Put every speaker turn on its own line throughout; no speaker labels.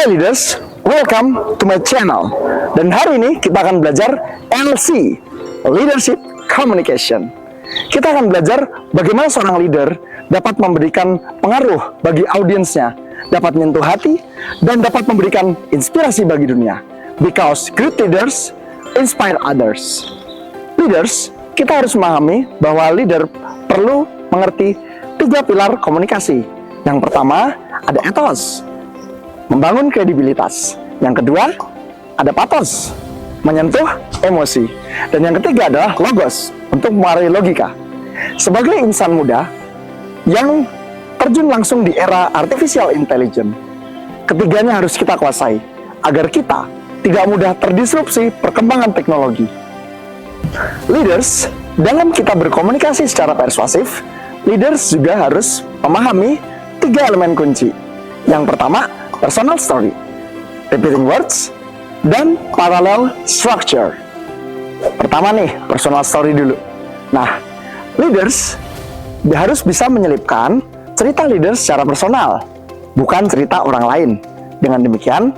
Hai leaders, welcome to my channel. Dan hari ini kita akan belajar LC, Leadership Communication. Kita akan belajar bagaimana seorang leader dapat memberikan pengaruh bagi audiensnya, dapat menyentuh hati, dan dapat memberikan inspirasi bagi dunia. Because good leaders inspire others. Leaders, kita harus memahami bahwa leader perlu mengerti 3 pilar komunikasi. Yang pertama, ada ethos, membangun kredibilitas. Yang kedua, ada pathos, menyentuh emosi. Dan yang ketiga adalah logos, untuk mewarai logika. Sebagai insan muda yang terjun langsung di era artificial intelligence, ketiganya harus kita kuasai agar kita tidak mudah terdisrupsi perkembangan teknologi. Leaders, dalam kita berkomunikasi secara persuasif, leaders juga harus memahami 3 elemen kunci. Yang pertama, personal story, repeating words, dan parallel structure. Pertama nih, personal story dulu. Nah, leaders harus bisa menyelipkan cerita leaders secara personal, bukan cerita orang lain. Dengan demikian,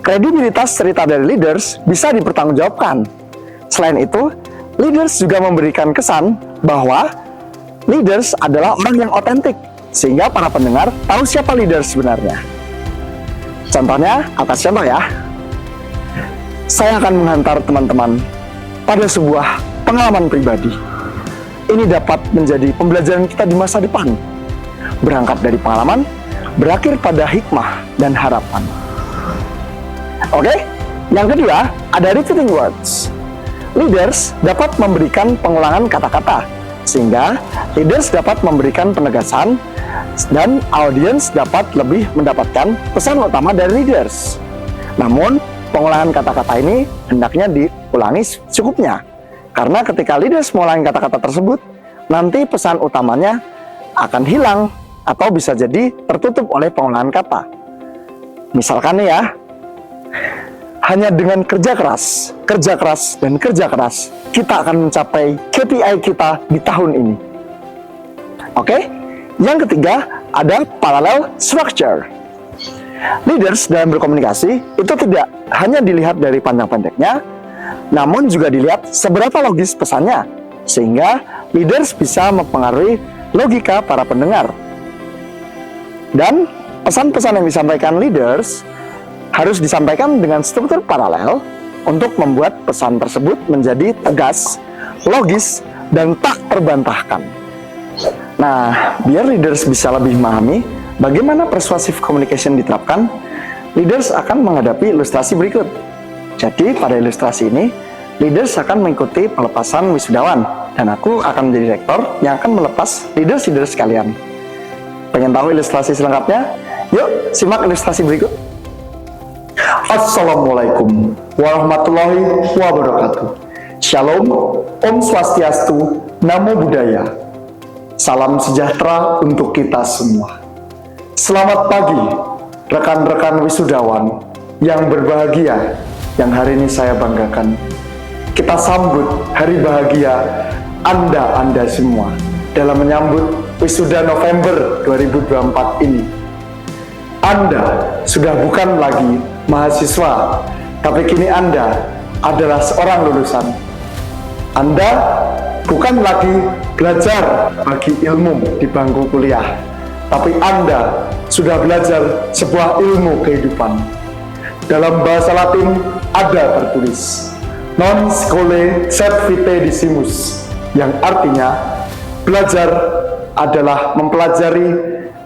kredibilitas cerita dari leaders bisa dipertanggungjawabkan. Selain itu, leaders juga memberikan kesan bahwa leaders adalah orang yang otentik, sehingga para pendengar tahu siapa leaders sebenarnya. Contohnya, atas contoh ya. Saya akan menghantar teman-teman pada sebuah pengalaman pribadi. Ini dapat menjadi pembelajaran kita di masa depan. Berangkat dari pengalaman, berakhir pada hikmah dan harapan. Oke, yang kedua, ada repeating words. Leaders dapat memberikan pengulangan kata-kata, sehingga leaders dapat memberikan penegasan dan audiens dapat lebih mendapatkan pesan utama dari leaders. Namun, pengulangan kata-kata ini hendaknya diulangi secukupnya. Karena ketika leaders mengulangi kata-kata tersebut, nanti pesan utamanya akan hilang atau bisa jadi tertutup oleh pengulangan kata. Misalkan nih ya, hanya dengan kerja keras, dan kerja keras, kita akan mencapai KPI kita di tahun ini. Oke? Yang ketiga, ada parallel structure. Leaders dalam berkomunikasi itu tidak hanya dilihat dari panjang pendeknya, namun juga dilihat seberapa logis pesannya, sehingga leaders bisa mempengaruhi logika para pendengar. Dan pesan-pesan yang disampaikan leaders harus disampaikan dengan struktur paralel untuk membuat pesan tersebut menjadi tegas, logis, dan tak terbantahkan. Nah, biar leaders bisa lebih memahami bagaimana persuasive communication diterapkan, leaders akan menghadapi ilustrasi berikut. Jadi, pada ilustrasi ini, leaders akan mengikuti pelepasan wisudawan, dan aku akan menjadi rektor yang akan melepas leaders-leaders sekalian. Pengen tahu ilustrasi selengkapnya? Yuk, simak ilustrasi berikut. Assalamualaikum warahmatullahi wabarakatuh. Shalom, Om Swastiastu, Namo Buddhaya. Salam sejahtera untuk kita semua. Selamat pagi, rekan-rekan wisudawan yang berbahagia, yang hari ini saya banggakan. Kita sambut hari bahagia Anda semua dalam menyambut wisuda November 2024 ini. Anda sudah bukan lagi mahasiswa, tapi kini Anda adalah seorang lulusan. Anda bukan lagi belajar bagi ilmu di bangku kuliah, tapi Anda sudah belajar sebuah ilmu kehidupan. Dalam bahasa Latin ada tertulis, non scholae sed vitae decimus, yang artinya belajar adalah mempelajari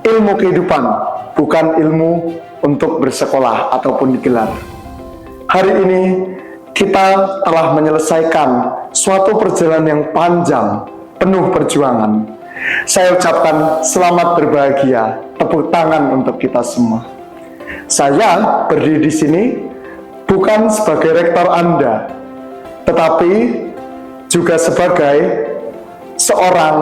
ilmu kehidupan, bukan ilmu untuk bersekolah ataupun digelar. Hari ini kita telah menyelesaikan suatu perjalanan yang panjang, penuh perjuangan. Saya ucapkan selamat berbahagia, tepuk tangan untuk kita semua. Saya berdiri di sini bukan sebagai rektor Anda, tetapi juga sebagai seorang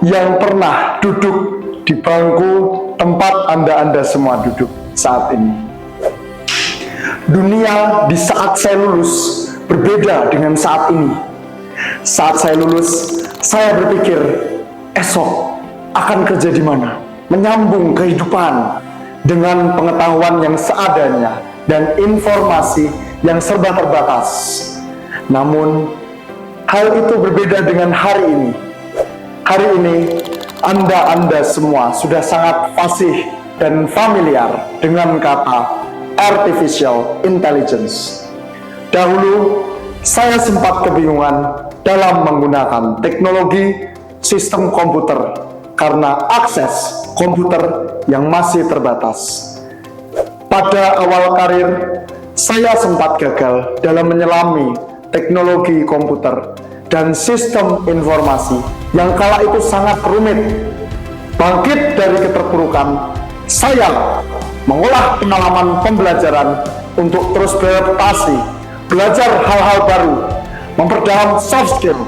yang pernah duduk di bangku tempat Anda semua duduk saat ini. Dunia di saat saya lulus berbeda dengan saat ini. Saat saya lulus, saya berpikir esok akan kerja di mana, menyambung kehidupan dengan pengetahuan yang seadanya dan informasi yang serba terbatas. Namun, hal itu berbeda dengan hari ini. Hari ini, Anda semua sudah sangat fasih dan familiar dengan kata artificial intelligence. Dahulu, saya sempat kebingungan dalam menggunakan teknologi sistem komputer karena akses komputer yang masih terbatas. Pada awal karir, saya sempat gagal dalam menyelami teknologi komputer dan sistem informasi yang kala itu sangat rumit. Bangkit dari keterpurukan, saya mengolah pengalaman pembelajaran untuk terus beradaptasi, belajar hal-hal baru, memperdalam soft skill,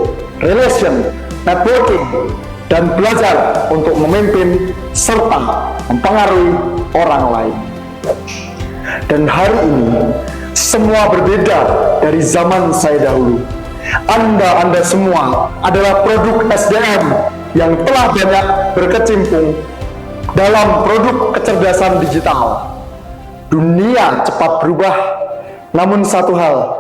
relation, networking, dan belajar untuk memimpin serta mempengaruhi orang lain. Dan hari ini, semua berbeda dari zaman saya dahulu. Anda semua adalah produk SDM yang telah banyak berkecimpung dalam produk kecerdasan digital. Dunia cepat berubah, namun satu hal,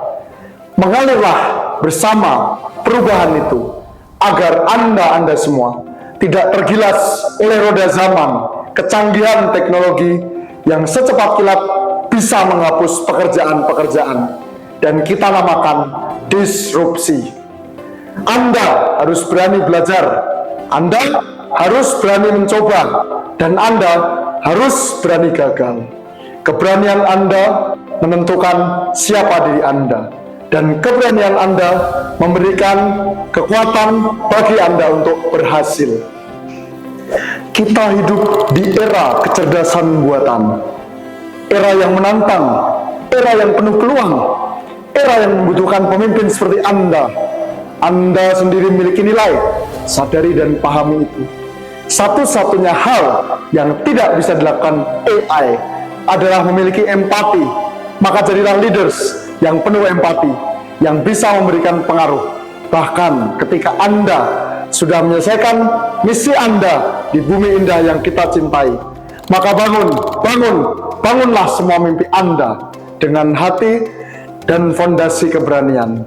mengalirlah bersama perubahan itu, agar Anda semua tidak tergilas oleh roda zaman, kecanggihan teknologi yang secepat kilat bisa menghapus pekerjaan-pekerjaan, dan kita namakan disrupsi. Anda harus berani belajar, Anda harus berani mencoba, dan Anda harus berani gagal. Keberanian Anda menentukan siapa diri Anda, dan keberanian Anda memberikan kekuatan bagi Anda untuk berhasil. Kita hidup di era kecerdasan buatan, era yang menantang, era yang penuh peluang, era yang membutuhkan pemimpin seperti Anda. Anda sendiri memiliki nilai, sadari dan pahami itu. Satu-satunya hal yang tidak bisa dilakukan AI adalah memiliki empati. Maka jadilah leaders yang penuh empati, yang bisa memberikan pengaruh. Bahkan ketika Anda sudah menyelesaikan misi Anda di bumi indah yang kita cintai, maka bangunlah semua mimpi Anda dengan hati dan fondasi keberanian.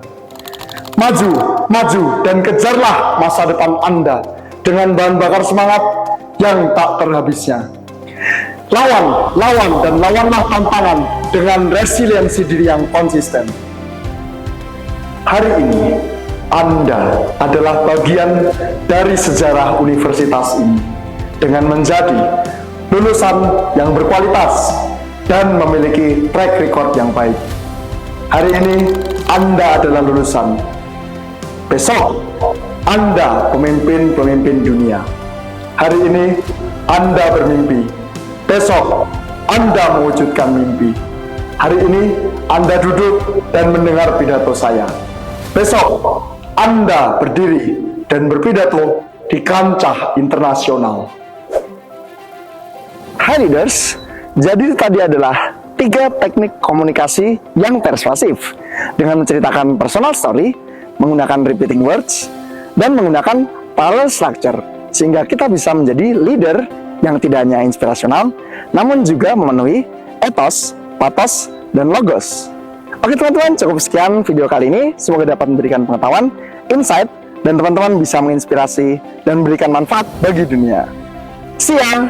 Maju, dan kejarlah masa depan Anda dengan bahan bakar semangat yang tak terhabisnya. Lawanlah tantangan dengan resiliensi diri yang konsisten. Hari ini, Anda adalah bagian dari sejarah universitas ini dengan menjadi lulusan yang berkualitas dan memiliki track record yang baik. Hari ini, Anda adalah lulusan. Besok, Anda pemimpin-pemimpin dunia. Hari ini, Anda bermimpi. Besok, Anda mewujudkan mimpi. Hari ini, Anda duduk dan mendengar pidato saya. Besok, Anda berdiri dan berpidato di kancah internasional. Hai leaders, jadi tadi adalah 3 teknik komunikasi yang persuasif dengan menceritakan personal story, menggunakan repeating words, dan menggunakan parallel structure, sehingga kita bisa menjadi leader yang tidak hanya inspirasional, namun juga memenuhi ethos, pathos, dan logos. Oke teman-teman, cukup sekian video kali ini. Semoga dapat memberikan pengetahuan, insight, dan teman-teman bisa menginspirasi dan memberikan manfaat bagi dunia. See ya!